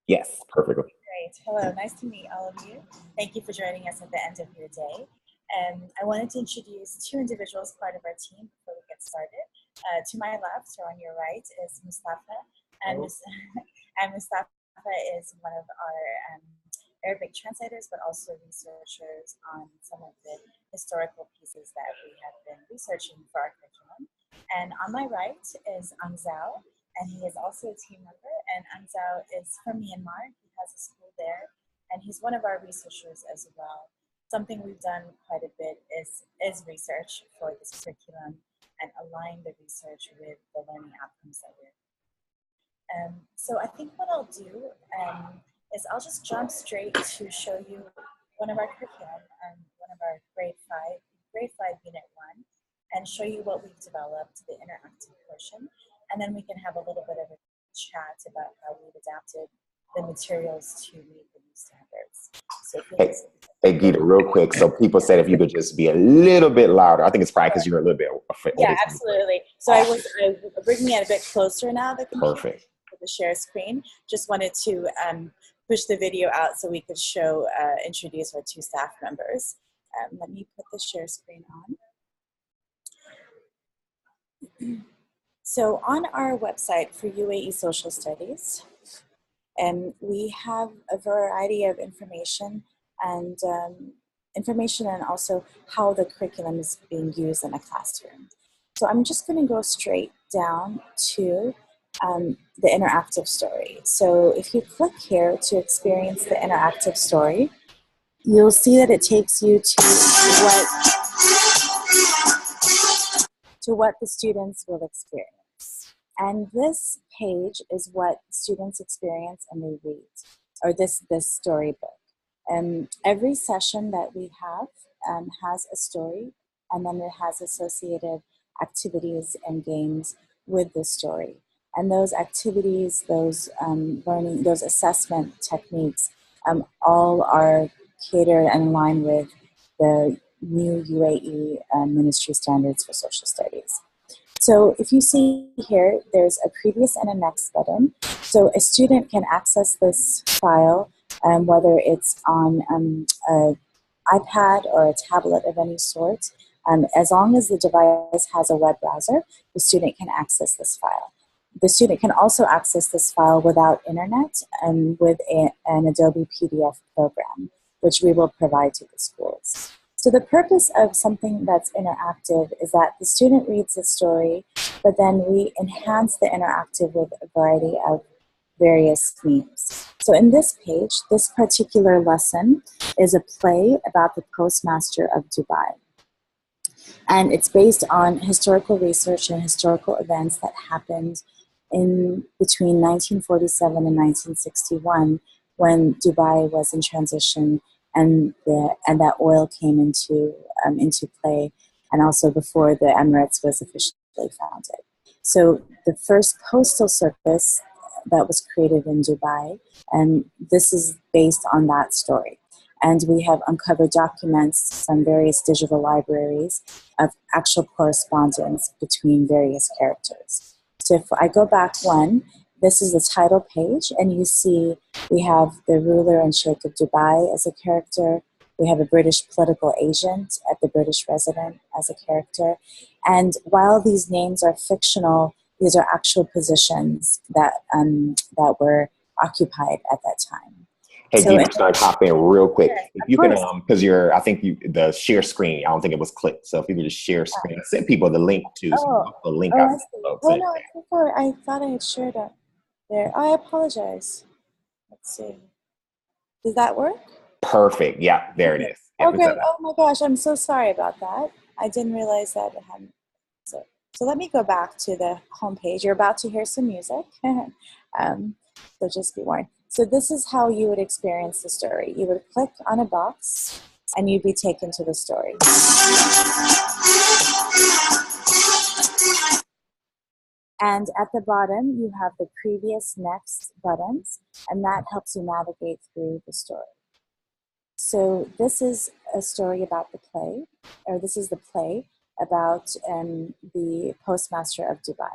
Yes, perfectly. Great. Hello, nice to meet all of you. Thank you for joining us at the end of your day. And I wanted to introduce two individuals, part of our team, before we get started. To my left, or on your right, is Mustafa. And, and Mustafa is one of our Arabic translators, but also researchers on some of the historical pieces that we have been researching for our curriculum. And on my right is Angzao, and he is also a team member. And Angzao is from Myanmar. He has a school there, and he's one of our researchers as well. Something we've done quite a bit is research for this curriculum and align the research with the learning outcomes that we're. So I think what I'll do is I'll just jump straight to show you one of our curriculum, one of our grade 5 unit 1, and show you what we've developed, the interactive portion, and then we can have a little bit of a chat about how we've adapted the materials to meet the new standards. So hey Gita, real quick. So people said if you could just be a little bit louder. I think it's probably because you're a little bit afraid. Yeah, absolutely. So I bringing it a bit closer now. The Perfect. The share screen. Just wanted to push the video out so we could introduce our two staff members. Let me put the share screen on. So on our website for UAE Social Studies, we have a variety of information and also how the curriculum is being used in a classroom. So I'm just going to go straight down to the interactive story. So if you click here to experience the interactive story, you'll see that it takes you to what the students will experience. And this page is what students experience and they read, or this storybook. Every session that we have has a story, and then it has associated activities and games with the story. And those activities, those learning, those assessment techniques, all are catered and in line with the new UAE Ministry Standards for Social Studies. So if you see here, there's a previous and a next button. So a student can access this file, whether it's on an iPad or a tablet of any sort. As long as the device has a web browser, the student can access this file. The student can also access this file without internet and with an Adobe PDF program, which we will provide to the schools. So the purpose of something that's interactive is that the student reads the story, but then we enhance the interactive with a variety of various themes. So in this page, this particular lesson is a play about the postmaster of Dubai. And it's based on historical research and historical events that happened in between 1947 and 1961 when Dubai was in transition and that oil came into play, and also before the Emirates was officially founded. So the first postal service that was created in Dubai, and this is based on that story. And we have uncovered documents from various digital libraries of actual correspondence between various characters. So if I go back one, this is the title page, and you see we have the ruler and sheikh of Dubai as a character. We have a British political agent at the British resident as a character. And while these names are fictional, these are actual positions that were occupied at that time. Hey, so, I'm going to hop in real quick. If you can, because I think the share screen, I don't think it was clicked. So if you could just share screen, send people the link to the link. I thought I had shared it there. I apologize. Let's see. Does that work? Perfect. Yeah, there it is. Oh, great. Oh my gosh, I'm so sorry about that. I didn't realize that it hadn't. So let me go back to the homepage. You're about to hear some music. So just be warned. So this is how you would experience the story. You would click on a box and you'd be taken to the story. And at the bottom, you have the previous, next buttons, and that helps you navigate through the story. So this is a story about the play, or this is the play about the postmaster of Dubai.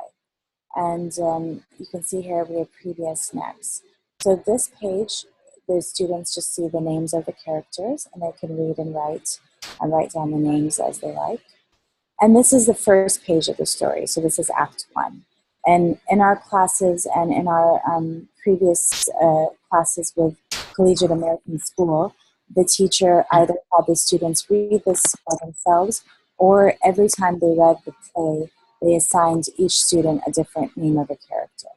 And you can see here we have previous, next. So this page, the students just see the names of the characters, and they can read and write down the names as they like. And this is the first page of the story. So this is Act 1. And in our classes and in our previous classes with Collegiate American School, the teacher either had the students read this by themselves, or every time they read the play, they assigned each student a different name of a character.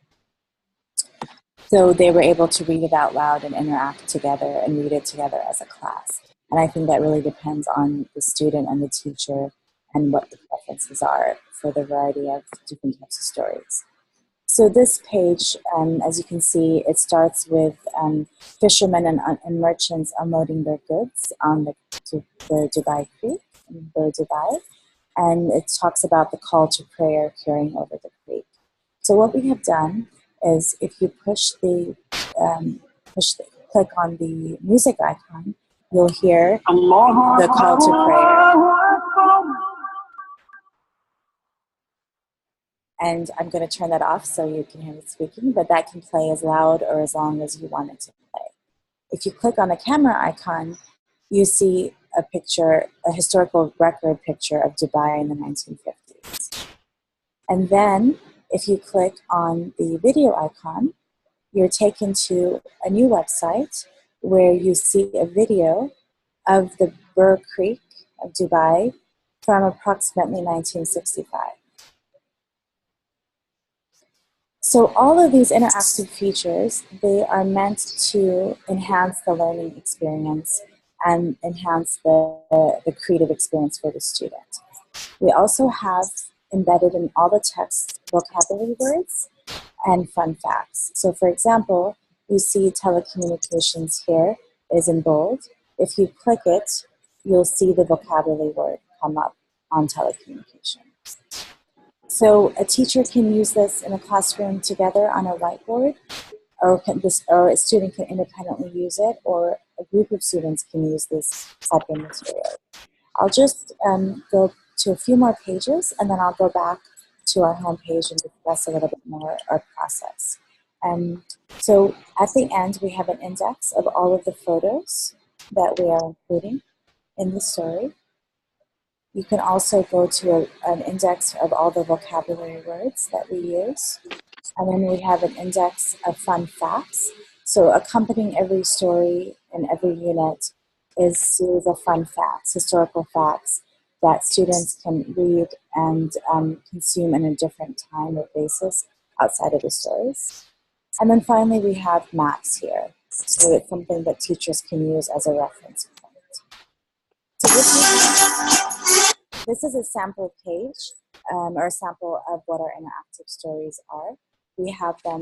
So they were able to read it out loud and interact together and read it together as a class. And I think that really depends on the student and the teacher and what the preferences are for the variety of different types of stories. So this page, as you can see, it starts with fishermen and merchants unloading their goods on the Dubai Creek in Dubai. And it talks about the call to prayer carrying over the creek. So what we have done is if you click on the music icon, you'll hear the call to prayer. And I'm going to turn that off so you can hear me speaking, but that can play as loud or as long as you want it to play. If you click on the camera icon, you see a picture, a historical record picture of Dubai in the 1950s. And then if you click on the video icon, you're taken to a new website where you see a video of the Bur Creek of Dubai from approximately 1965. So all of these interactive features, they are meant to enhance the learning experience and enhance the creative experience for the student. We also have embedded in all the text vocabulary words and fun facts. So for example, you see telecommunications here is in bold. If you click it, you'll see the vocabulary word come up on telecommunications. So a teacher can use this in a classroom together on a whiteboard, or a student can independently use it, or a group of students can use this type of material. I'll just go to a few more pages, and then I'll go back to our homepage and discuss a little bit more our process. So at the end, we have an index of all of the photos that we are including in the story. You can also go to an index of all the vocabulary words that we use. And then we have an index of fun facts. So accompanying every story in every unit is a series of fun facts, historical facts, that students can read and consume in a different time or basis outside of the stories. And then finally, we have maps here. So it's something that teachers can use as a reference point. So this is a sample page or a sample of what our interactive stories are. We have them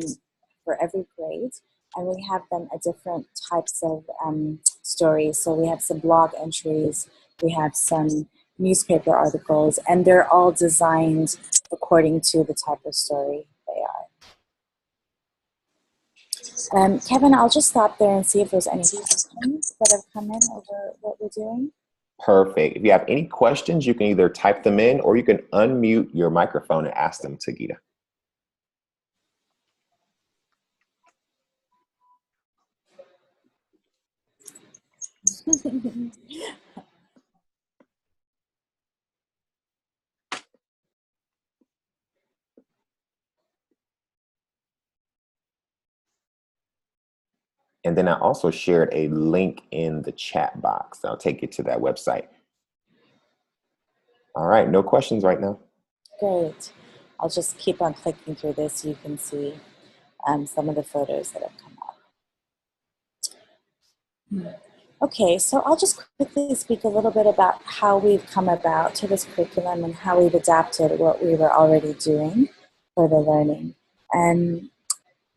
for every grade, and we have them at different types of stories. So we have some blog entries, we have some newspaper articles, and they're all designed according to the type of story they are. Kevin, I'll just stop there and see if there's any questions that have come in over what we're doing. Perfect. If you have any questions, you can either type them in or you can unmute your microphone and ask them to Gita. And then I also shared a link in the chat box. I'll take you to that website. All right, no questions right now. Great. I'll just keep on clicking through this so you can see some of the photos that have come up. Okay, so I'll just quickly speak a little bit about how we've come about to this curriculum and how we've adapted what we were already doing for the learning. And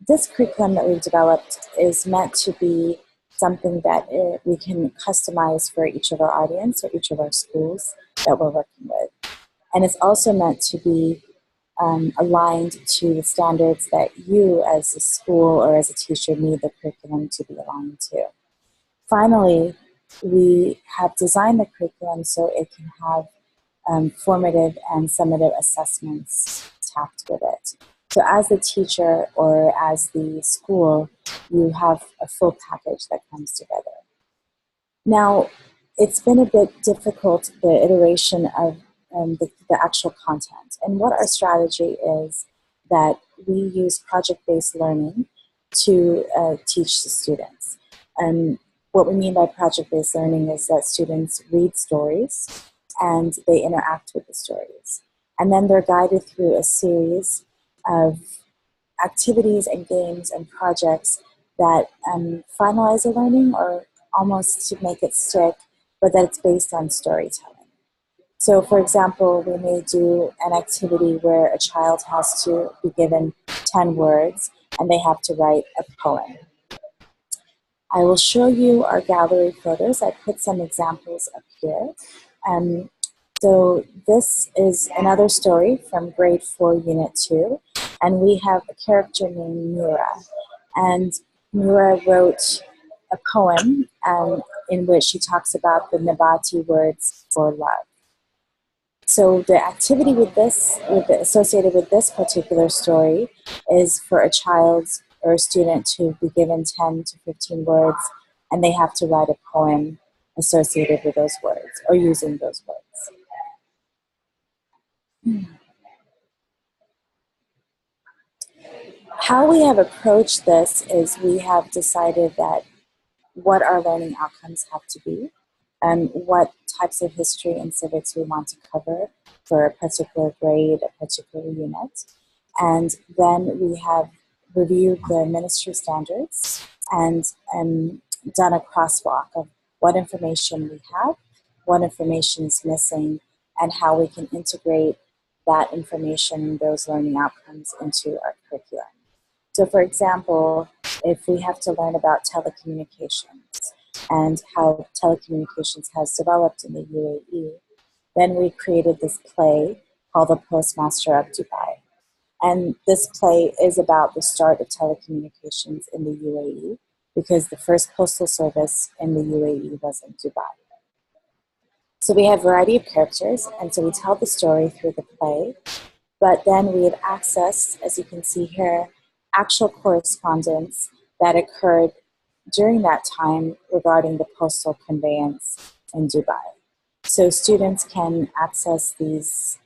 this curriculum that we've developed is meant to be something that we can customize for each of our audience or each of our schools that we're working with. And it's also meant to be aligned to the standards that you as a school or as a teacher need the curriculum to be aligned to. Finally, we have designed the curriculum so it can have formative and summative assessments tacked with it. So as the teacher or as the school, you have a full package that comes together. Now, it's been a bit difficult, the iteration of the actual content. And what our strategy is that we use project-based learning to teach the students. And what we mean by project-based learning is that students read stories and they interact with the stories. And then they're guided through a series of activities and games and projects that finalize the learning or almost to make it stick, but that it's based on storytelling. So for example, we may do an activity where a child has to be given 10 words and they have to write a poem. I will show you our gallery photos. I put some examples up here. So this is another story from grade 4, unit 2, and we have a character named Mura. And Mura wrote a poem in which she talks about the Nabati words for love. So the activity associated with this particular story is for a child or a student to be given 10 to 15 words, and they have to write a poem associated with those words or using those words. How we have approached this is we have decided that what our learning outcomes have to be and what types of history and civics we want to cover for a particular grade, a particular unit. And then we have reviewed the ministry standards and done a crosswalk of what information we have, what information is missing, and how we can integrate that information and those learning outcomes into our curriculum. So for example, if we have to learn about telecommunications and how telecommunications has developed in the UAE, then we created this play called The Postmaster of Dubai. And this play is about the start of telecommunications in the UAE because the first postal service in the UAE was in Dubai. So we have a variety of characters, and so we tell the story through the play, but then we have access, as you can see here, actual correspondence that occurred during that time regarding the postal conveyance in Dubai. So students can access these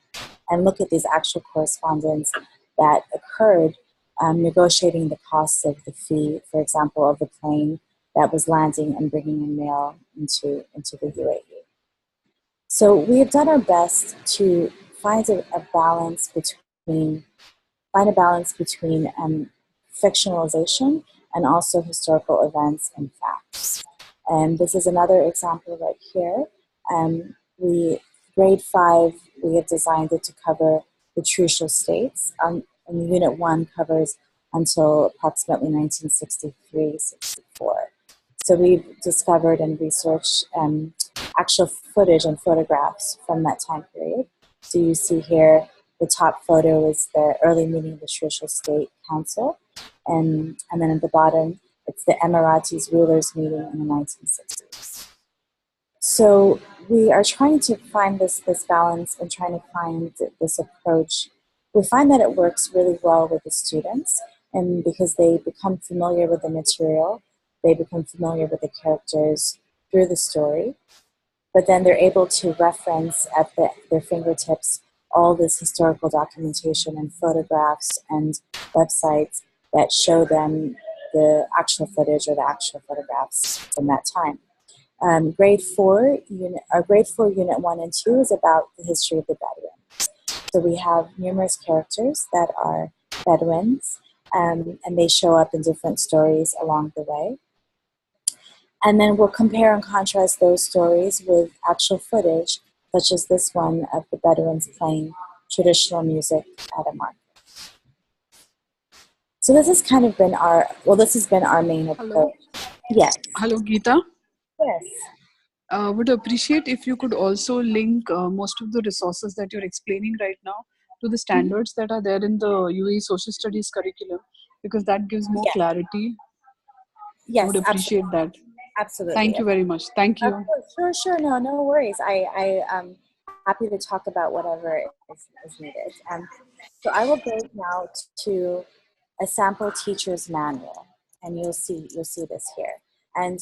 and look at these actual correspondence that occurred negotiating the costs of the fee, for example, of the plane that was landing and bringing in mail into the UAE. So we have done our best to find a balance between fictionalization and also historical events and facts. And this is another example right here. Grade 5, we have designed it to cover the Trucial States. And Unit 1 covers until approximately 1963-64. So we've discovered and researched actual footage and photographs from that time period. So you see here, the top photo is the early meeting of the Trucial State Council. And then at the bottom, it's the Emiratis rulers meeting in the 1960s. So we are trying to find this balance and trying to find this approach. We find that it works really well with the students, and because they become familiar with the material, they become familiar with the characters through the story, but then they're able to reference at their fingertips all this historical documentation and photographs and websites that show them the actual footage or the actual photographs from that time. Grade 4 unit 1 and 2 is about the history of the Bedouins. So we have numerous characters that are Bedouins, and they show up in different stories along the way. And then we'll compare and contrast those stories with actual footage, such as this one of the Bedouins playing traditional music at a market. So this has kind of been this has been our main approach. Hello. Yes. Hello, Geeta. Yes. Would appreciate if you could also link most of the resources that you're explaining right now to the standards that are there in the UAE Social Studies curriculum, because that gives more clarity. Yes, would appreciate that. Absolutely. Thank you very much. Thank you. Sure. No worries. I happy to talk about whatever is needed. So I will go now to a sample teacher's manual, and you'll see this here. And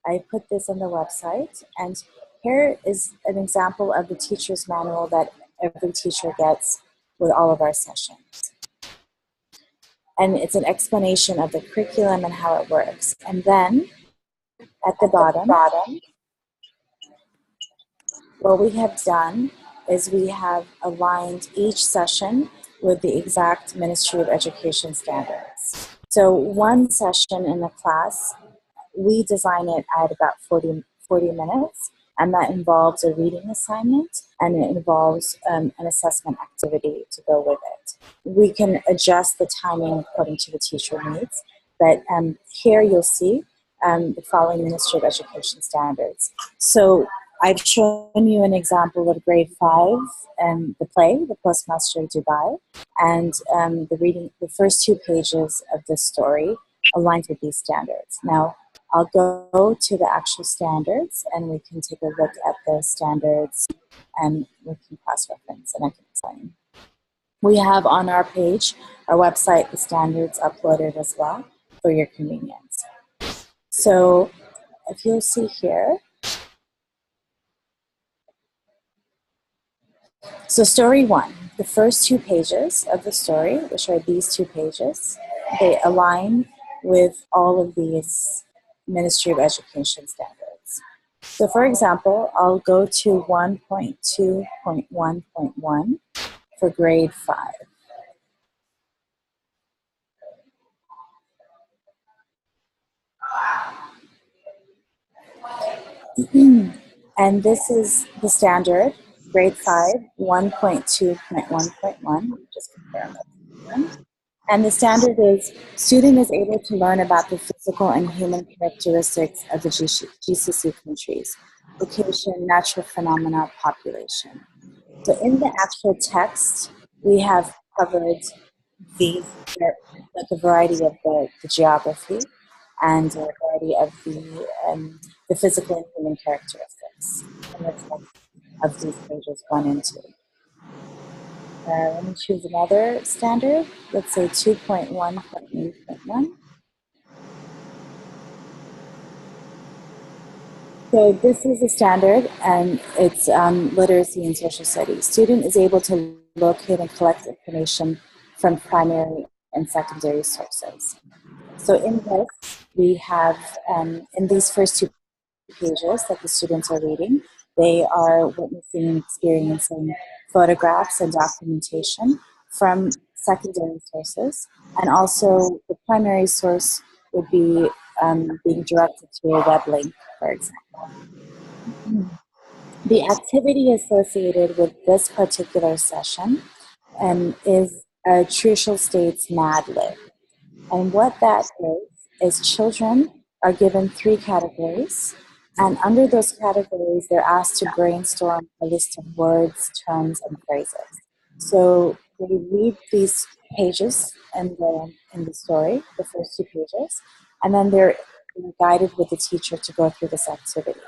I put this on the website, and here is an example of the teacher's manual that every teacher gets with all of our sessions. And it's an explanation of the curriculum and how it works. And then at the bottom, what we have done is we have aligned each session with the exact Ministry of Education standards. So one session in the class, we design it at about 40 minutes, and that involves a reading assignment, and it involves an assessment activity to go with it. We can adjust the timing according to the teacher needs, but here you'll see the following Ministry of Education standards. So I've shown you an example of grade 5 and the play, The Postmaster of Dubai, and the first 2 pages of this story aligned with these standards. Now, I'll go to the actual standards, and we can take a look at the standards, and we can cross-reference, and I can explain. We have on our page, our website, the standards uploaded as well for your convenience. So if you'll see here, so story 1, the first 2 pages of the story, which are these 2 pages, they align with all of these Ministry of Education standards. So for example, I'll go to 1.2.1.1 for grade 5. And this is the standard, grade 5, 1.2.1.1, just confirm it. And the standard is, student is able to learn about the physical and human characteristics of the GCC countries, location, natural phenomena, population. So in the actual text, we have covered the variety of the geography and the variety of the physical and human characteristics in the text of these pages 1 and 2. Let me choose another standard. Let's say 2.1.1.1. So this is a standard, and it's literacy and social studies. Student is able to locate and collect information from primary and secondary sources. So in this, we have, in these first 2 pages that the students are reading, they are witnessing and experiencing photographs and documentation from secondary sources, and also the primary source would be being directed to a web link, for example. The activity associated with this particular session is a Social States Mad Lib. And what that is children are given 3 categories, and under those categories, they're asked to brainstorm a list of words, terms, and phrases. So they read these pages in the story, the first 2 pages, and then they're guided with the teacher to go through this activity.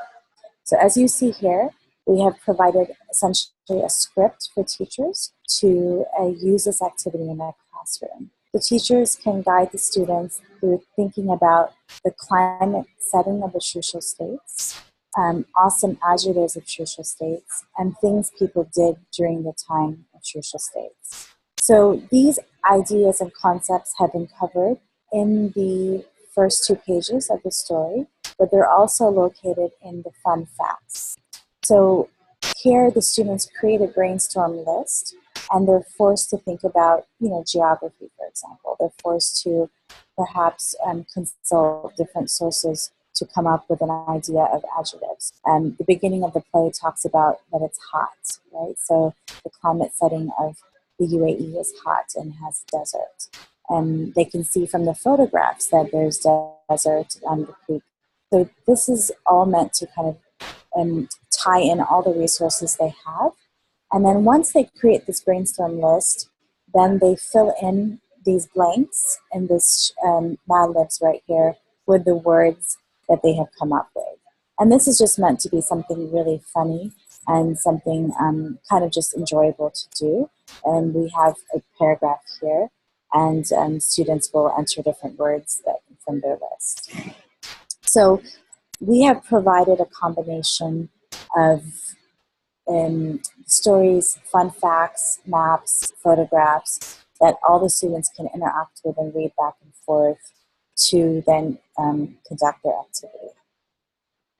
So as you see here, we have provided essentially a script for teachers to use this activity in their classroom. The teachers can guide the students through thinking about the climate setting of the crucial states, awesome adjectives of crucial states, and things people did during the time of crucial states. So these ideas and concepts have been covered in the first 2 pages of the story, but they're also located in the fun facts. So here the students create a brainstorm list, and they're forced to think about, geography, for example. They're forced to perhaps consult different sources to come up with an idea of adjectives. The beginning of the play talks about that it's hot, right? So the climate setting of the UAE is hot and has desert. And they can see from the photographs that there's desert on the creek. So this is all meant to kind of tie in all the resources they have. And then once they create this brainstorm list, then they fill in these blanks in this Mad Libs right here with the words that they have come up with. And this is just meant to be something really funny and something kind of just enjoyable to do. And we have a paragraph here, and students will enter different words from their list. So we have provided a combination of stories, fun facts, maps, photographs that all the students can interact with and read back and forth to then conduct their activity.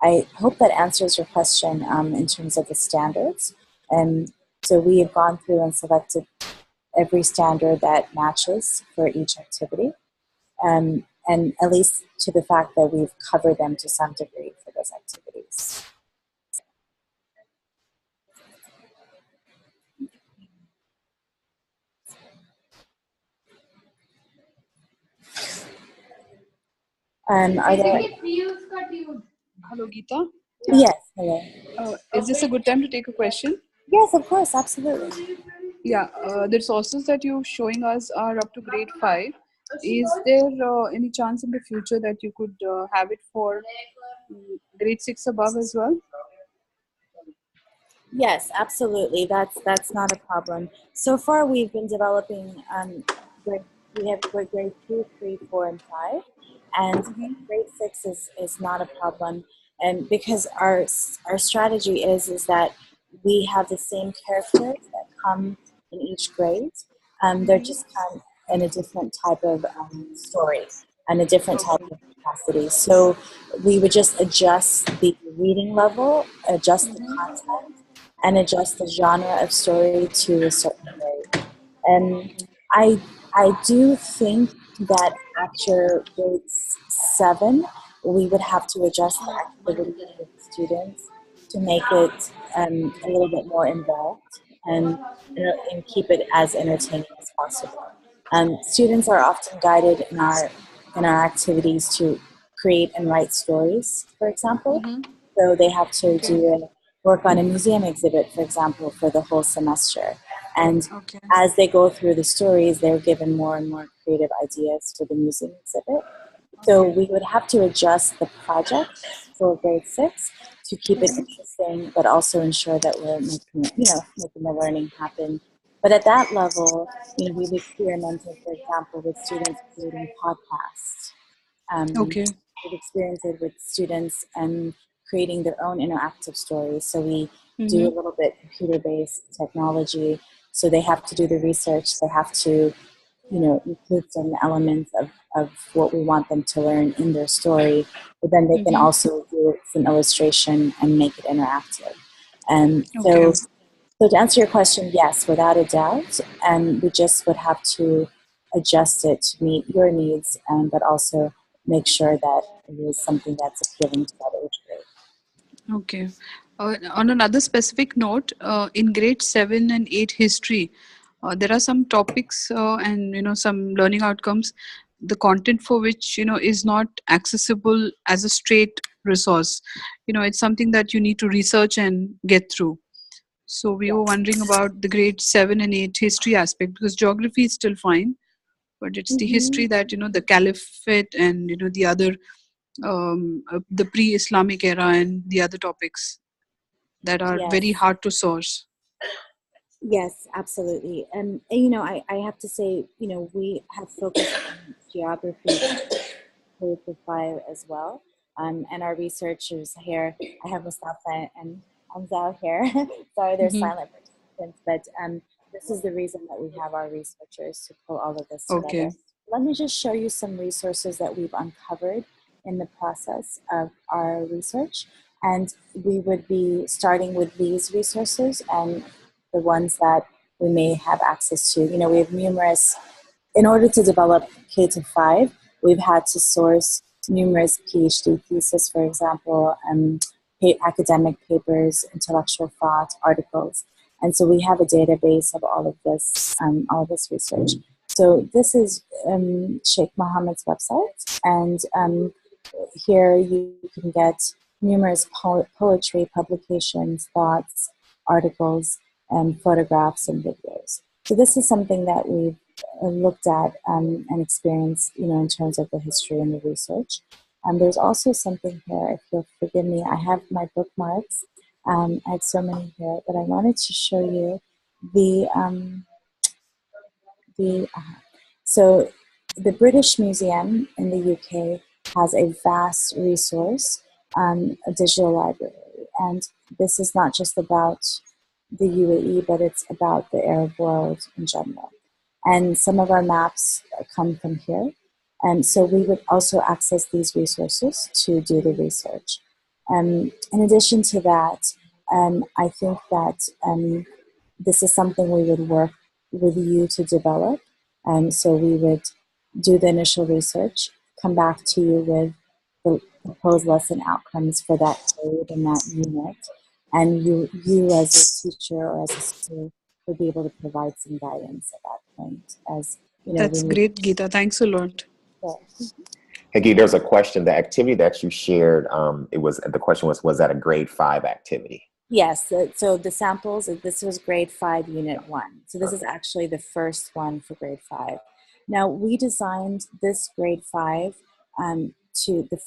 I hope that answers your question in terms of the standards. And so we have gone through and selected every standard that matches for each activity, and at least to the fact that we've covered them to some degree for those activities. Are there? Hello, Geeta. Yes. Hello. Is this a good time to take a question? Yes, of course, absolutely. Yeah, the resources that you're showing us are up to grade 5. Is there any chance in the future that you could have it for grade 6 above as well? Yes, absolutely. That's not a problem. So far, we've been developing. We have grade 2, 3, 4, and 5, and grade 6 is not a problem. And because our strategy is that we have the same characters that come in each grade. They're just kind of in a different type of story and a different type of capacity. So we would just adjust the reading level, adjust the content, and adjust the genre of story to a certain grade. And I do think that after grade 7, we would have to adjust the activity with students to make it a little bit more involved and keep it as entertaining as possible. Students are often guided in our activities to create and write stories, for example. So they have to work on a museum exhibit, for example, for the whole semester. And as they go through the stories, they're given more and more creative ideas for the museum exhibit. So we would have to adjust the project for grade 6 to keep it interesting, but also ensure that we're making the learning happen. But at that level, we've experimented, for example, with students creating podcasts. We've experienced it with students and creating their own interactive stories. So we do a little bit computer-based technology. So they have to do the research. They have to, include some elements of what we want them to learn in their story. But then they can also do some illustration and make it interactive. And so to answer your question, yes, without a doubt. And we just would have to adjust it to meet your needs, but also make sure that it is something that's appealing to that age grade. Okay. On another specific note, in grade 7 and 8 history, there are some topics and some learning outcomes, the content for which is not accessible as a straight resource. It's something that you need to research and get through. So we were wondering about the grade 7 and 8 history aspect, because geography is still fine, but it's the history that the caliphate and the other the pre-Islamic era and the other topics that are very hard to source. Yes, absolutely. And I have to say, we have focused on geography K to 5 as well. And our researchers here, I have Mustafa and Anzal here. Sorry, they're silent participants, but this is the reason that we have our researchers to pull all of this together. Let me just show you some resources that we've uncovered in the process of our research. And we would be starting with these resources and the ones that we may have access to. We have numerous, in order to develop K to 5, we've had to source numerous PhD theses, for example, academic papers, intellectual thought, articles. And so we have a database of all of this research. So this is Sheikh Mohammed's website, and here you can get numerous poetry, publications, thoughts, articles, and photographs and videos. So this is something that we've looked at and experienced, in terms of the history and the research. There's also something here, if you'll forgive me, I have my bookmarks I have so many here, but I wanted to show you the the so the British Museum in the UK has a vast resource, a digital library, and this is not just about the UAE, but it's about the Arab world in general. And some of our maps come from here, and so we would also access these resources to do the research. In addition to that, I think that this is something we would work with you to develop. So we would do the initial research, come back to you with the proposed lesson outcomes for that grade and that unit. And you as a teacher or as a school would be able to provide some guidance at that point as, we That's need great, Geeta. Thanks a lot. to. Hey, Guy, there's a question. The activity that you shared, the question was that a grade 5 activity? Yes, so the samples, this was grade 5, unit 1. So this is actually the first one for grade 5. Now, we designed this grade 5 to the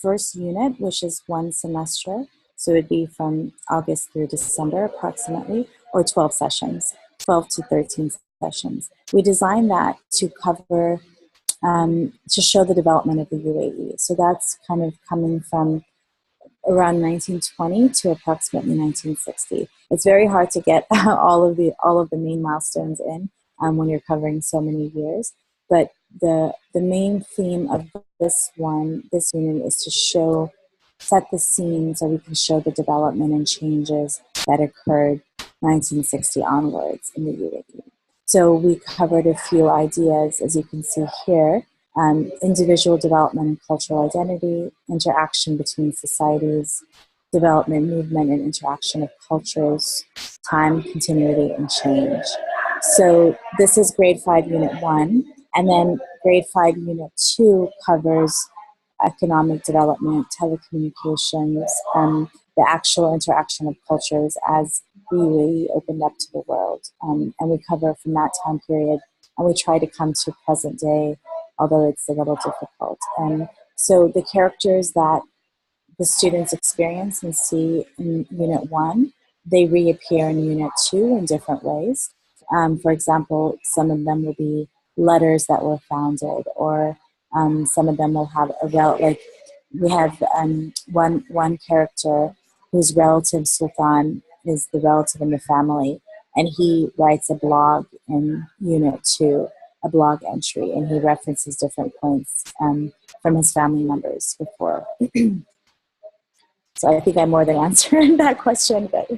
first unit, which is one semester. So it'd be from August through December approximately, or 12 sessions, 12 to 13 sessions. We designed that to cover, to show the development of the UAE. So that's kind of coming from around 1920 to approximately 1960. It's very hard to get all of the main milestones in when you're covering so many years. But the main theme of this unit is to set the scene so we can show the development and changes that occurred 1960 onwards in the UAE. So we covered a few ideas, as you can see here. Individual development and cultural identity, interaction between societies, development, movement, and interaction of cultures, time, continuity, and change. So this is grade 5, unit 1. And then grade 5, unit 2 covers economic development, telecommunications, the actual interaction of cultures as the UAE opened up to the world. And we cover from that time period, and we try to come to present day, although it's a little difficult. And so the characters that the students experience and see in Unit 1, they reappear in Unit 2 in different ways. For example, some of them will be letters that were founded, or some of them will have like we have one character whose relative Sultan is the relative in the family, and he writes a blog in Unit 2, a blog entry, and he references different points from his family members before. So I think I more than answered that question, but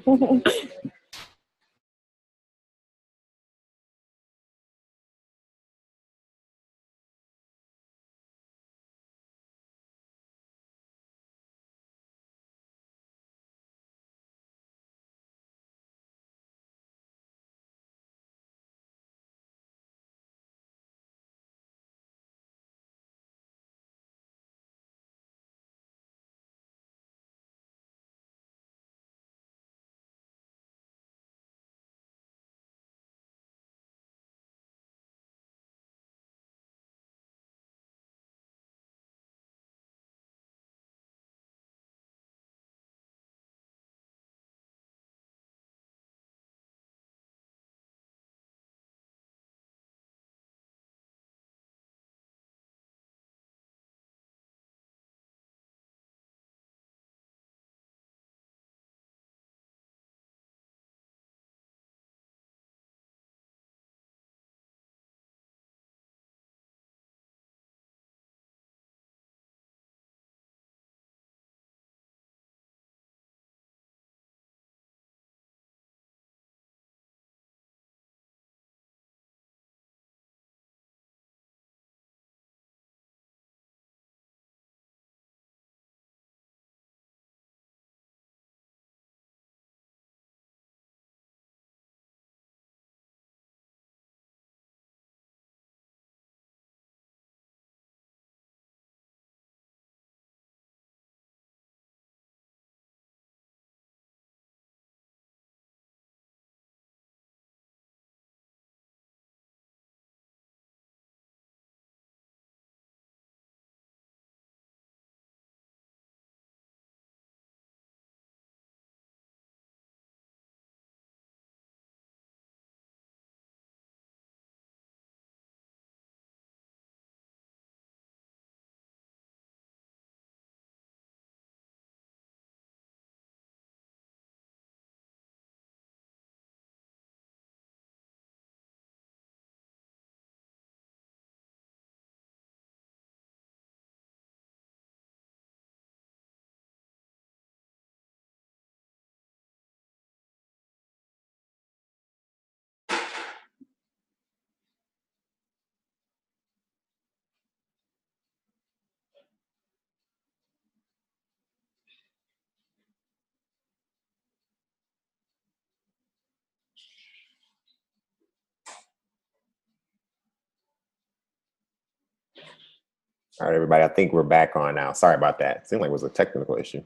All right, everybody, I think we're back on now. Sorry about that. It seemed like it was a technical issue.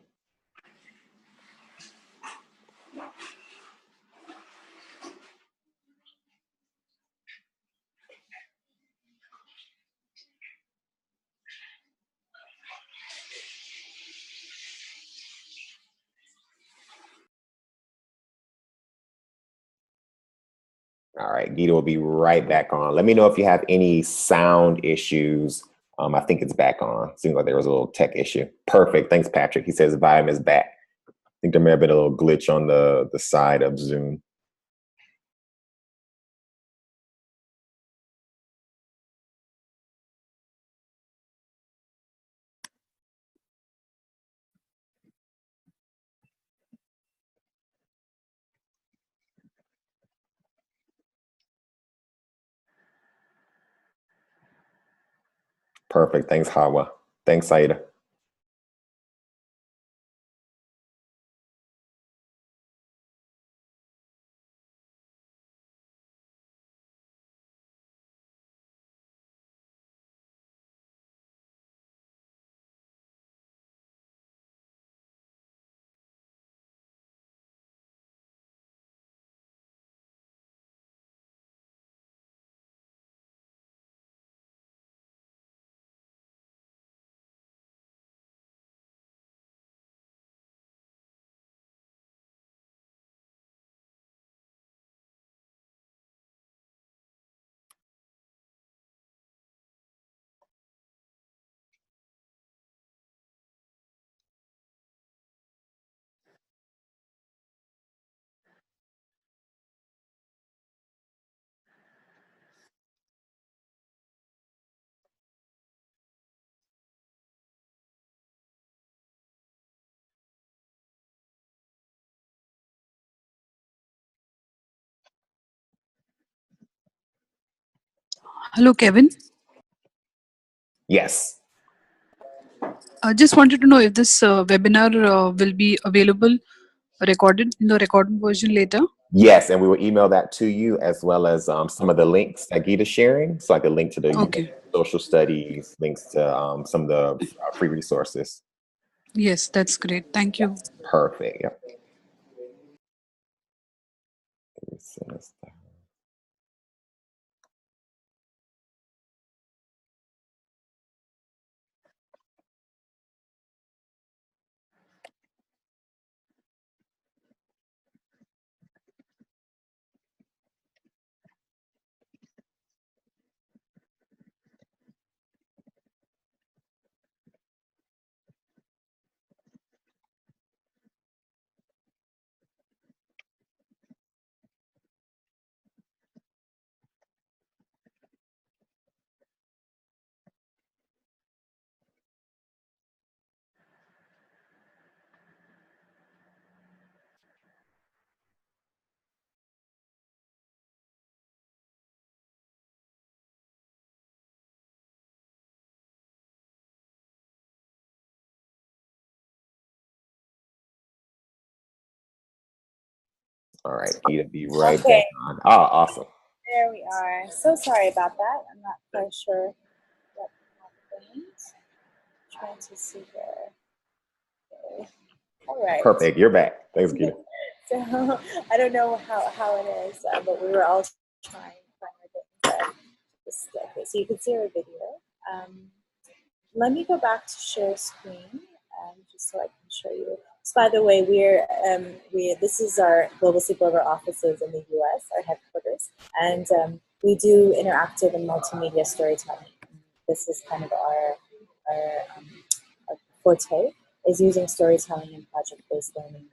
All right, Gita will be right back on. Let me know if you have any sound issues. I think it's back on. Seems like there was a little tech issue. Perfect. Thanks, Patrick. He says volume is back. I think there may have been a little glitch on the side of Zoom. Perfect. Thanks, Hawa. Thanks, Saida. Hello, Kevin. Yes. I just wanted to know if this webinar will be available recorded in the recorded version later. Yes, and we will email that to you as well as some of the links that Gita's sharing. So like a link to the Okay. social studies, links to some of the free resources. Yes, that's great. Thank you. Perfect. Yep. All right, Gita, be right back on. Oh, awesome. There we are. So sorry about that. I'm not quite sure what happened. Trying to see here. Okay. All right. Perfect. You're back. Thanks, Gita. So I don't know how it is, but we were all trying our things. Okay, so you can see our video. Let me go back to share screen, just so I can show you. So by the way, this is our Global Sleepover offices in the U.S., our headquarters, and we do interactive and multimedia storytelling. This is kind of our forte, is using storytelling and project-based learning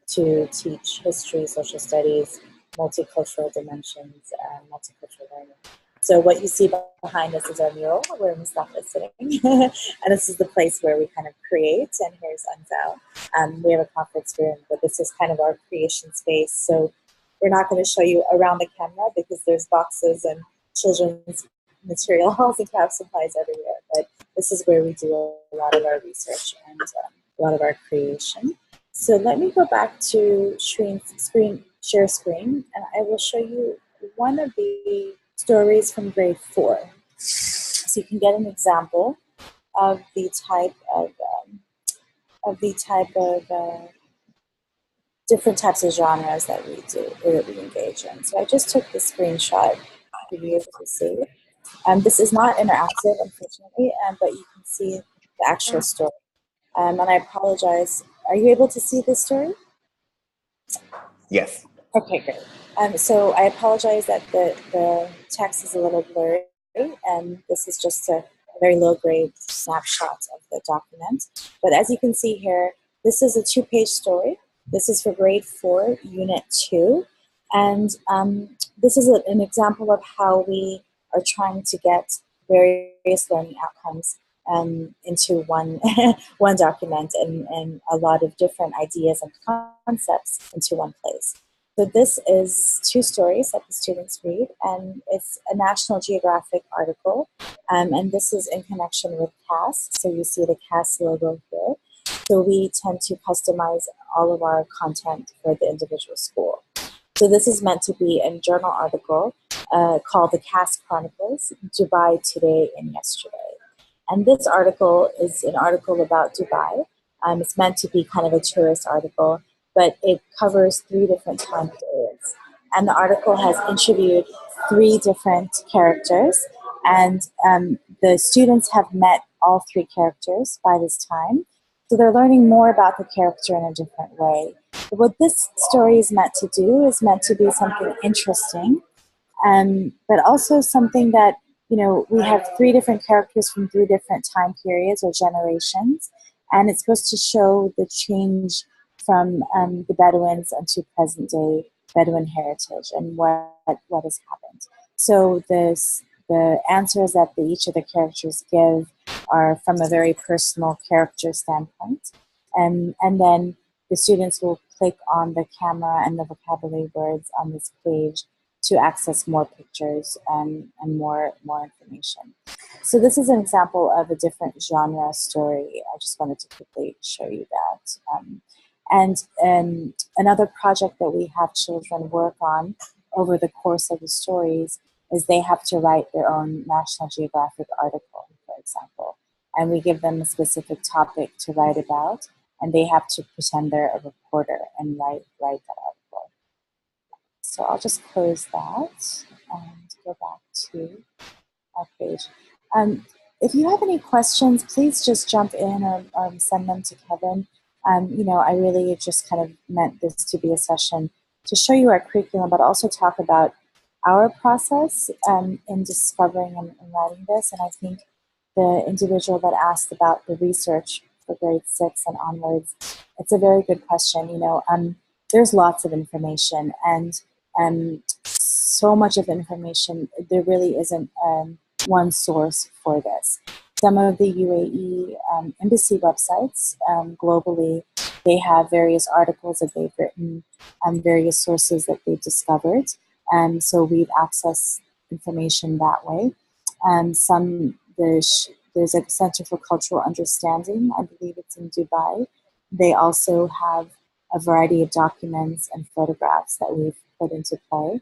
to teach history, social studies, multicultural dimensions, and multicultural learning. So what you see behind us is our mural where Mustafa is sitting. And this is the place where we kind of create. And here's Anzal. We have a conference room, but this is kind of our creation space. So we're not going to show you around the camera because there's boxes and children's materials and craft supplies everywhere. But this is where we do a lot of our research and a lot of our creation. So let me go back to share screen, and I will show you one of the stories from grade 4. So you can get an example of the type of different types of genres that we do, that we engage in. So I just took the screenshot for you to see. This is not interactive, unfortunately, but you can see the actual story. And I apologize. Are you able to see this story? Yes. Okay, great. So I apologize that the text is a little blurry, and this is just a very low-grade snapshot of the document. But as you can see here, this is a 2-page story. This is for grade 4, unit 2. And this is an example of how we are trying to get various learning outcomes into one one document, and a lot of different ideas and concepts into one place. So this is 2 stories that the students read, and it's a National Geographic article, and this is in connection with CAS. So you see the CAS logo here. So we tend to customize all of our content for the individual school. So this is meant to be a journal article called the CAS Chronicles, Dubai Today and Yesterday. And this article is an article about Dubai. It's meant to be kind of a tourist article, but it covers 3 different time periods. And the article has interviewed 3 different characters, and the students have met all 3 characters by this time. So they're learning more about the character in a different way. But what this story is meant to do is meant to be something interesting, but also something that, we have 3 different characters from 3 different time periods or generations, and it's supposed to show the change from the Bedouins into present day Bedouin heritage and what has happened. So the answers that each of the characters give are from a very personal character standpoint, and then the students will click on the camera and the vocabulary words on this page to access more pictures and more information. So this is an example of a different genre story. I just wanted to quickly show you that. And another project that we have children work on over the course of the stories is they have to write their own National Geographic article, for example. And we give them a specific topic to write about, and they have to pretend they're a reporter and write that article. So I'll just close that and go back to our page. If you have any questions, please just jump in or send them to Kevin. I really just kind of meant this to be a session to show you our curriculum, but also talk about our process in discovering and writing this. And I think the individual that asked about the research for grade 6 and onwards, it's a very good question. There's lots of information, and so much of information, there really isn't one source for this. Some of the UAE embassy websites globally, they have various articles that they've written, various sources that they've discovered, and so we've accessed information that way. There's a Center for Cultural Understanding, I believe it's in Dubai. They also have a variety of documents and photographs that we've put into play.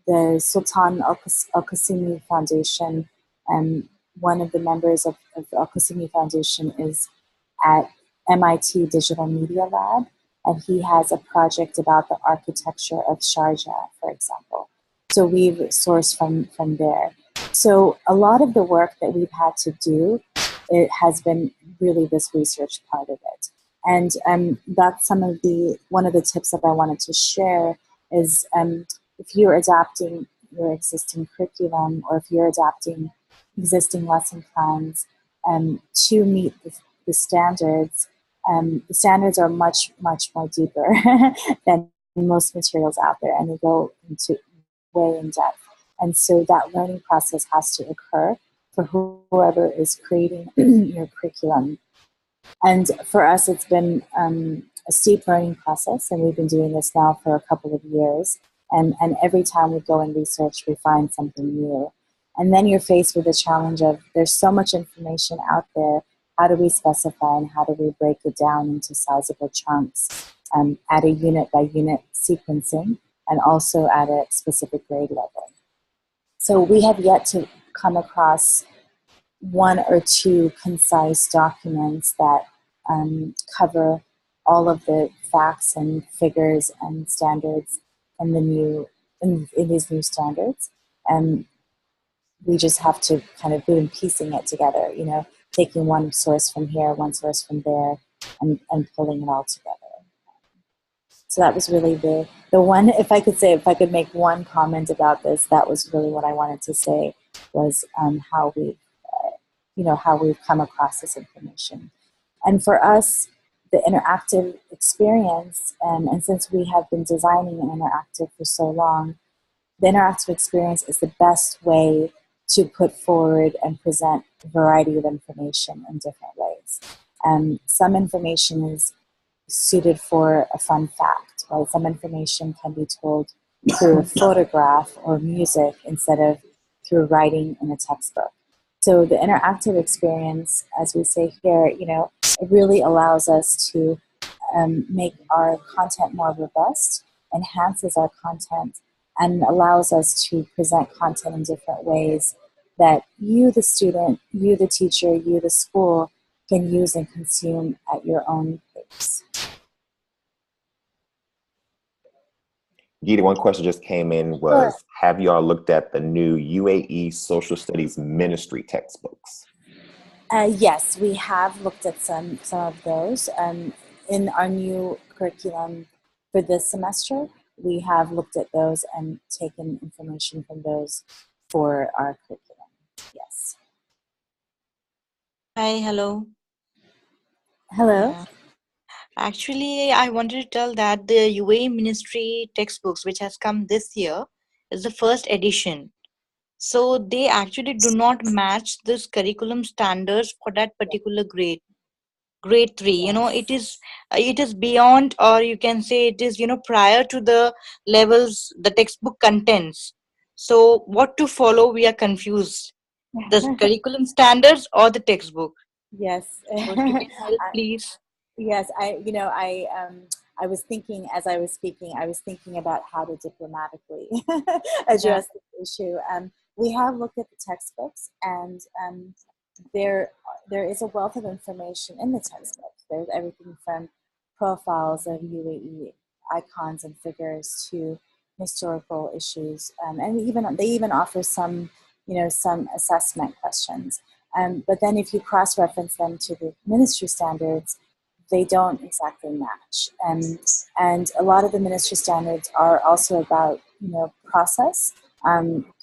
The Sultan Al-Qasimi Foundation, one of the members of the Al-Qasimi Foundation is at MIT Digital Media Lab, and he has a project about the architecture of Sharjah, for example. So we've sourced from there. So a lot of the work that we've had to do, it has been really this research part of it. And that's one of the tips that I wanted to share is if you're adapting your existing curriculum, or if you're adapting existing lesson plans to meet the standards are much, much more deeper than most materials out there, and they go into way in depth. And so that learning process has to occur for whoever is creating your curriculum. And for us, it's been a steep learning process, and we've been doing this now for a couple of years. And every time we go and research, we find something new. And then you're faced with the challenge of there's so much information out there. How do we specify and how do we break it down into sizable chunks at a unit by unit sequencing, and also at a specific grade level? So we have yet to come across one or two concise documents that cover all of the facts and figures and standards in the new in these new standards. And we just have to kind of be piecing it together, you know, taking one source from here, one source from there, and pulling it all together. So that was really the one, if I could make one comment about this, that was really what I wanted to say, was how we, how we've come across this information. And for us, the interactive experience, and since we have been designing an interactive for so long, the interactive experience is the best way to put forward and present a variety of information in different ways. Some information is suited for a fun fact, right? Some information can be told through a photograph or music instead of through writing in a textbook. So the interactive experience, as we say here, it really allows us to make our content more robust, enhances our content, and allows us to present content in different ways that you, the student, you, the teacher, you, the school, can use and consume at your own pace. Gita, one question just came in was, Sure. have you all looked at the new UAE Social Studies ministry textbooks? Yes, we have looked at some of those. In our new curriculum for this semester, we have looked at those and taken information from those for our curriculum. Yes. Hi, hello. Hello. Yeah. Actually, I wanted to tell that the UAE Ministry textbooks, which has come this year, is the first edition. So they actually do not match this curriculum standards for that particular grade 3. Yes. It is beyond, or you can say it is, prior to the levels, the textbook contents. So what to follow, we are confused. The curriculum standards or the textbook. Yes. So if you can help, please. Yes, I was thinking, as I was speaking, I was thinking about how to diplomatically Yeah. address this issue. We have looked at the textbooks, and there is a wealth of information in the textbooks. There's everything from profiles of UAE icons and figures to historical issues, and they even offer some some assessment questions. But then if you cross-reference them to the ministry standards, they don't exactly match. And a lot of the ministry standards are also about process,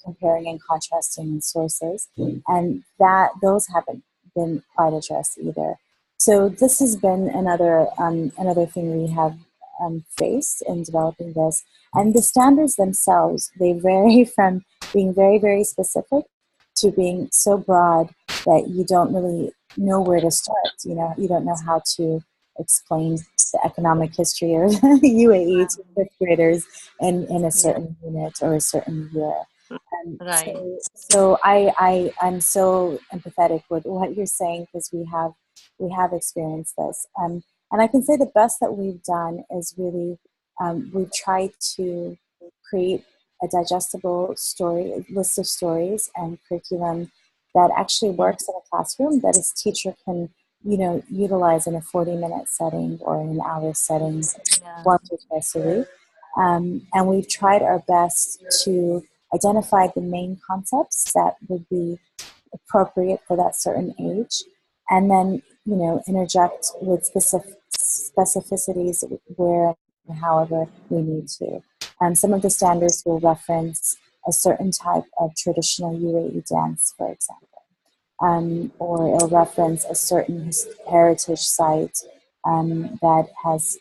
comparing and contrasting sources, and that those haven't been quite addressed either. So this has been another thing we have faced in developing this. And the standards themselves, they vary from being very, very specific to being so broad that you don't really know where to start. You don't know how to explain the economic history of UAE to fifth graders in a Yeah. certain unit or a certain year. Right. So I'm so empathetic with what you're saying, because we have experienced this. And I can say the best that we've done is really we've tried to create a digestible list of stories and curriculum that actually Yeah. works in a classroom, that a teacher can utilize in a 40-minute setting or in an hour setting Yeah. once or twice a week. And we've tried our best to identify the main concepts that would be appropriate for that certain age, and then interject with specificities where and however we need to. Some of the standards will reference a certain type of traditional UAE dance, for example, or it'll reference a certain heritage site that has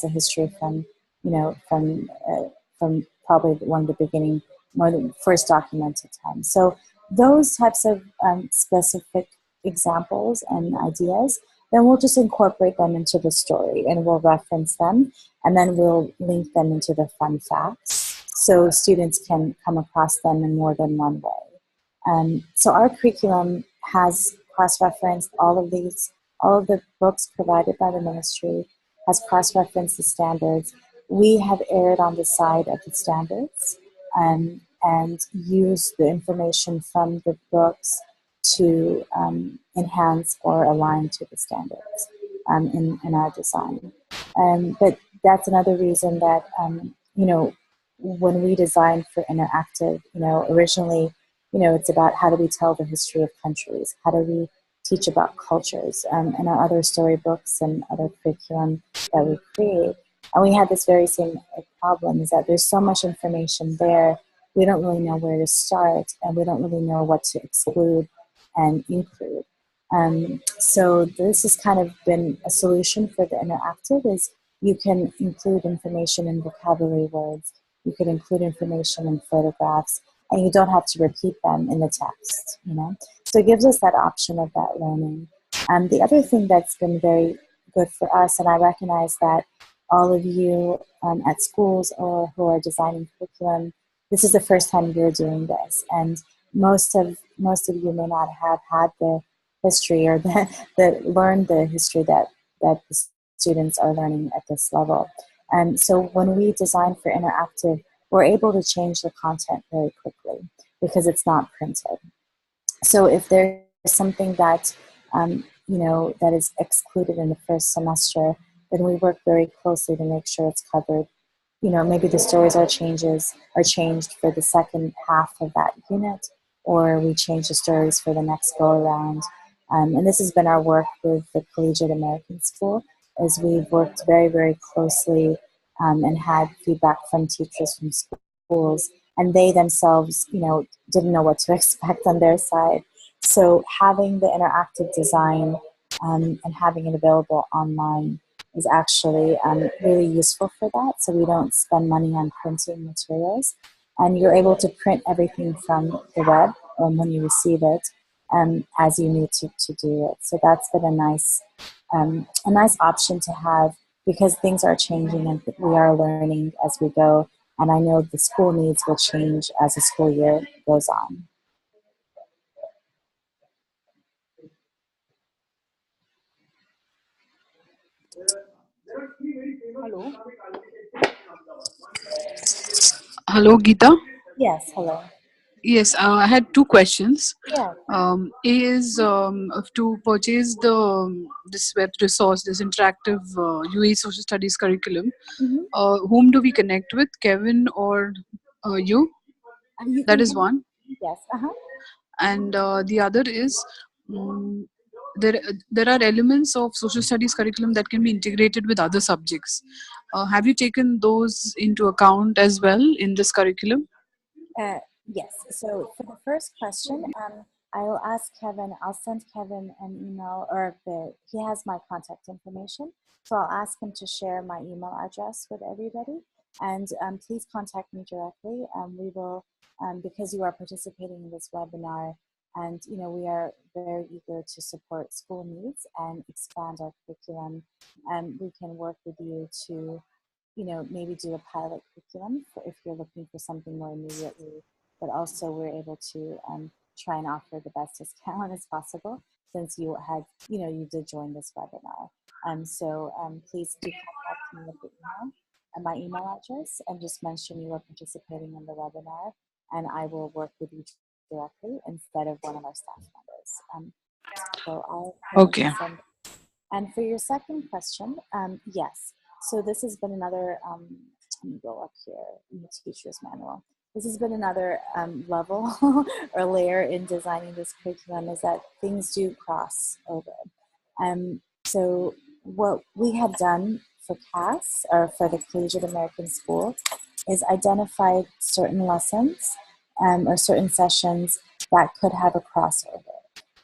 a history from from probably one of the beginning, more than first documented times. So those types of specific examples and ideas, then we'll just incorporate them into the story, and we'll reference them, and then we'll link them into the fun facts so students can come across them in more than one way. So our curriculum has cross-referenced all of the books provided by the ministry, has cross-referenced the standards. We have erred on the side of the standards, and used the information from the books to enhance or align to the standards in our design. But that's another reason that, when we design for interactive, originally, it's about how do we tell the history of countries? How do we teach about cultures in our other storybooks and other curriculum that we create? And we had this very same problem, is that there's so much information there, we don't really know where to start, and we don't really know what to exclude and include. So this has kind of been a solution for the interactive, is you can include information in vocabulary words, you could include information in photographs, and you don't have to repeat them in the text, So it gives us that option of that learning. The other thing that's been very good for us, and I recognize that all of you at schools or who are designing curriculum, this is the first time you're doing this, and most of you may not have had the history or learned the history that the students are learning at this level. And so when we design for interactive, we're able to change the content very quickly because it's not printed. So if there's something that that is excluded in the first semester, then we work very closely to make sure it's covered. Maybe the stories are changed for the second half of that unit, or we change the stories for the next go around. And this has been our work with the Collegiate American School, as we've worked very, very closely and had feedback from teachers from schools, and they themselves, didn't know what to expect on their side. So having the interactive design and having it available online is actually really useful for that. So we don't spend money on printing materials, and you're able to print everything from the web when you receive it as you need to do it. So that's been a nice option to have, because things are changing and we are learning as we go. And I know the school needs will change as the school year goes on. Hello. Hello, Geeta. Yes, hello. Yes, I had two questions. Yeah. A is to purchase this web resource, this interactive UAE Social Studies curriculum. Mm-hmm. Whom do we connect with, Kevin or you? You That can is connect. one. Yes. And the other is um, there are elements of social studies curriculum that can be integrated with other subjects. Have you taken those into account as well in this curriculum? Yes. So for the first question, I will ask Kevin. I'll send Kevin an email, or he has my contact information. So I'll ask him to share my email address with everybody, and please contact me directly. We will, because you are participating in this webinar, and we are very eager to support school needs and expand our curriculum. We can work with you to maybe do a pilot curriculum if you're looking for something more immediately, but also we're able to try and offer the best discount as possible, since you did join this webinar. So please do contact me at the email and my email address, and just mention you are participating in the webinar, and I will work with you directly instead of one of our staff members. So I'll Okay. send. And for your second question, yes. So this has been another, let me go up here in the teacher's manual. This has been another level or layer in designing this curriculum, is that things do cross over. So what we have done for CAS, or for the Collegiate American School, is identified certain lessons or certain sessions that could have a crossover.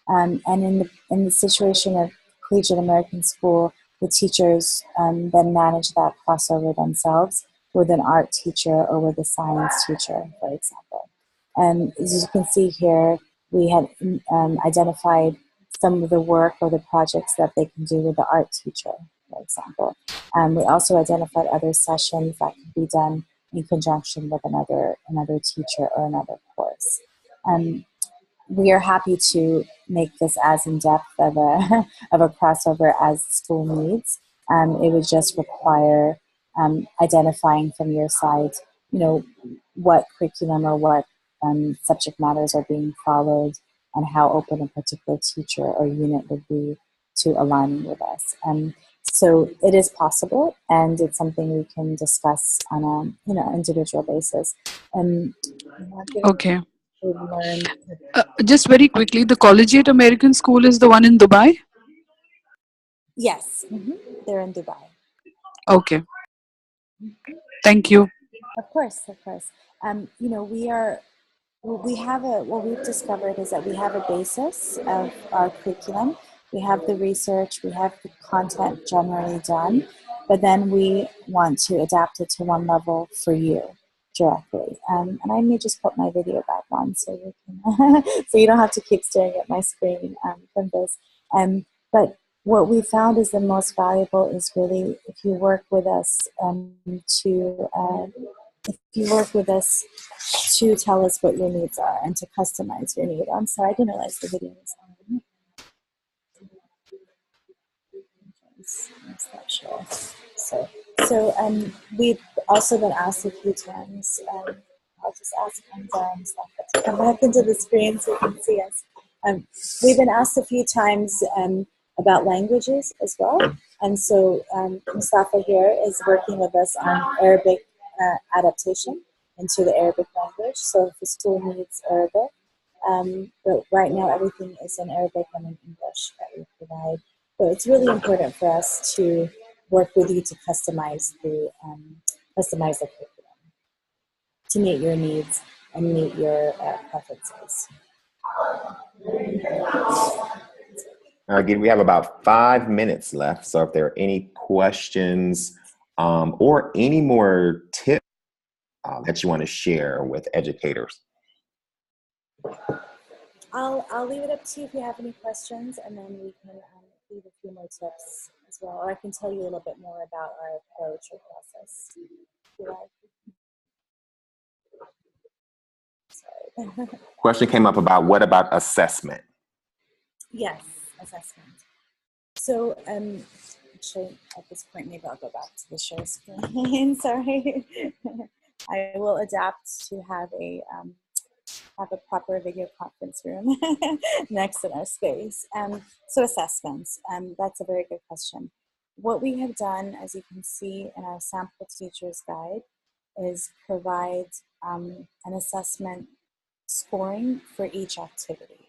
And in the situation of Collegiate American School, the teachers then manage that crossover themselves with an art teacher or with a science teacher, for example. And as you can see here, we had identified some of the work or the projects that they can do with the art teacher, for example. We also identified other sessions that could be done in conjunction with another teacher or another course. We are happy to make this as in-depth of a of a crossover as the school needs. It would just require identifying from your side, what curriculum or what subject matters are being followed, and how open a particular teacher or unit would be to aligning with us. So it is possible, and it's something we can discuss on a individual basis. And Okay. we've learned. Just very quickly, the Collegiate American School is the one in Dubai? Yes, they're in Dubai. Okay. Thank you. Of course, of course. What we've discovered is that we have a basis of our curriculum. We have the research, we have the content generally done, but then we want to adapt it to one level for you directly. And I may just put my video back on so you can, so you don't have to keep staring at my screen from this. But what we found is the most valuable is really if you work with us to tell us what your needs are and to customize your need. I'm sorry, I didn't realize the video was on. Stop share. So we've also been asked a few times. I'll just ask Hamza and stuff to come back into the screen so you can see us. We've been asked a few times about languages as well. And so Mustafa here is working with us on Arabic adaptation into the Arabic language. So if the school needs Arabic, but right now everything is in Arabic and in English that we provide. But it's really important for us to work with you to customize the curriculum to meet your needs and meet your preferences. Again, we have about 5 minutes left. So if there are any questions or any more tips that you want to share with educators. I'll leave it up to you if you have any questions, and then we can leave a few more tips as well. Or I can tell you a little bit more about our approach or process, if you like. Sorry. Question came up about what about assessment? Yes, assessment. So actually, at this point, maybe I'll go back to the share screen. Sorry. I will adapt to have a proper video conference room next in our space. So assessments, that's a very good question. What we have done, as you can see in our sample teacher's guide, is provide an assessment scoring for each activity.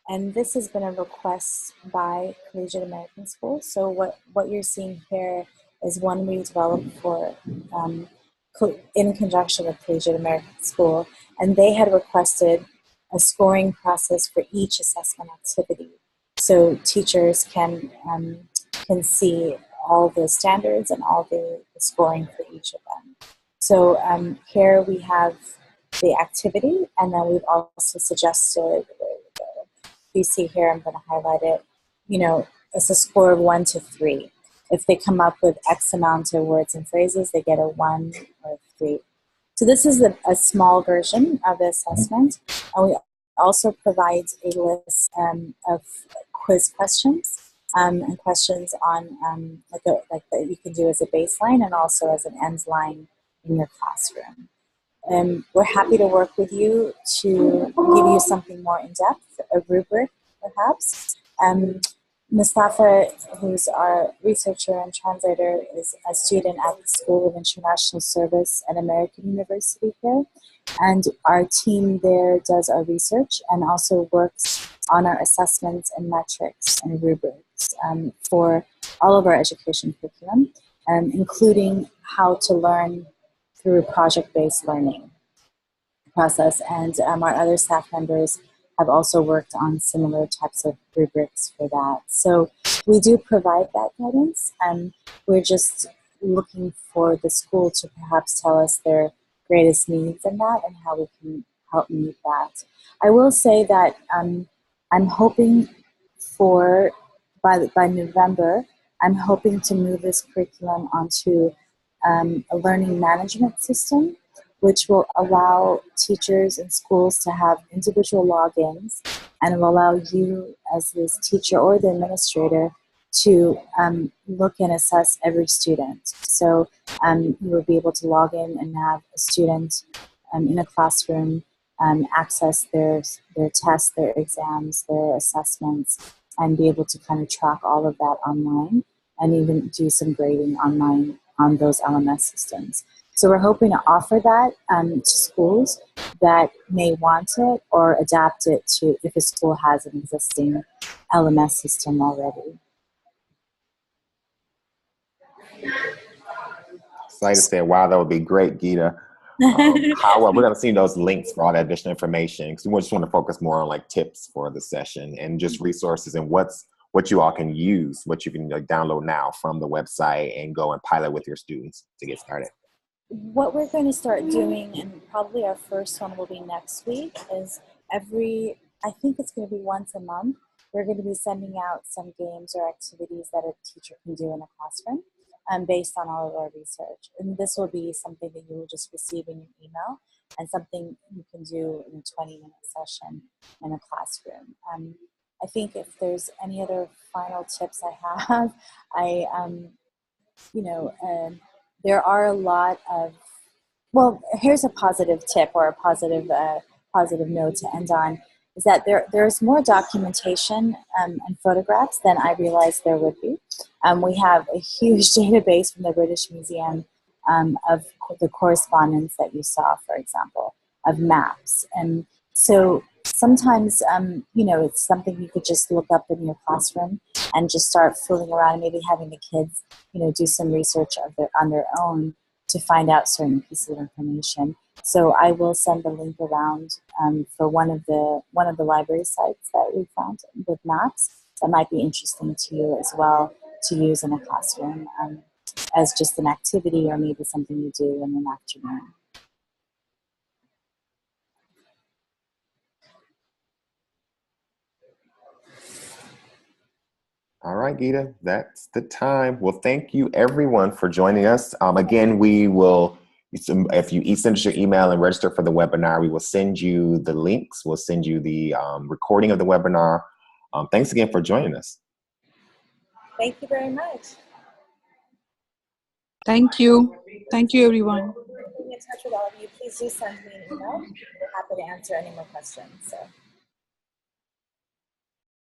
And this has been a request by Collegiate American School. So what you're seeing here is one we developed for in conjunction with Collegiate American School, and they had requested a scoring process for each assessment activity, so teachers can see all the standards and all the scoring for each of them. So here we have the activity, and then we've also suggested, you see here, I'm going to highlight it, it's a score of 1 to 3. If they come up with X amount of words and phrases, they get a 1 or 3. So this is a small version of the assessment. And we also provide a list of quiz questions and questions on like that you can do as a baseline and also as an end line in your classroom. We're happy to work with you to give you something more in-depth, a rubric perhaps. Mustafa, who's our researcher and translator, is a student at the School of International Service at American University here. And our team there does our research and also works on our assessments and metrics and rubrics for all of our education curriculum, including how to learn through project-based learning process. And our other staff members have also worked on similar types of rubrics for that. So we do provide that guidance, and we're just looking for the school to perhaps tell us their greatest needs in that and how we can help meet that. I will say that I'm hoping by November, I'm hoping to move this curriculum onto a learning management system, which will allow teachers and schools to have individual logins, and it will allow you as this teacher or the administrator to look and assess every student. So you will be able to log in and have a student in a classroom access their tests, their exams, their assessments, and be able to kind of track all of that online and even do some grading online on those LMS systems. So we're hoping to offer that to schools that may want it or adapt it to if a school has an existing LMS system already. Excited to say, wow, that would be great, Geeta. How we're going to see those links for all that additional information because we just want to focus more on like tips for the session and just resources and what you all can use, what you can like download now from the website and go and pilot with your students to get started. What we're going to start doing, and probably our first one will be next week, is I think it's going to be once a month, we're going to be sending out some games or activities that a teacher can do in a classroom based on all of our research. And this will be something that you will just receive in your email and something you can do in a 20-minute session in a classroom. I think if there's any other final tips I have, there are a lot of, well, here's a positive tip or a positive note to end on, is that there's more documentation and photographs than I realized there would be. We have a huge database from the British Museum of the correspondence that you saw, for example, of maps. And so sometimes, it's something you could just look up in your classroom and just start fooling around and maybe having the kids, do some research on their own to find out certain pieces of information. So I will send the link around for one of the library sites that we found with maps that might be interesting to you as well to use in a classroom as just an activity or maybe something you do in an afternoon. All right, Geeta, that's the time. Well, thank you everyone for joining us. Again, we will, if you send us your email and register for the webinar, we will send you the links. We'll send you the recording of the webinar. Thanks again for joining us. Thank you very much. Thank you. Thank you, everyone. Keep in touch with all of you. Please do send me an email. We're happy to answer any more questions. So.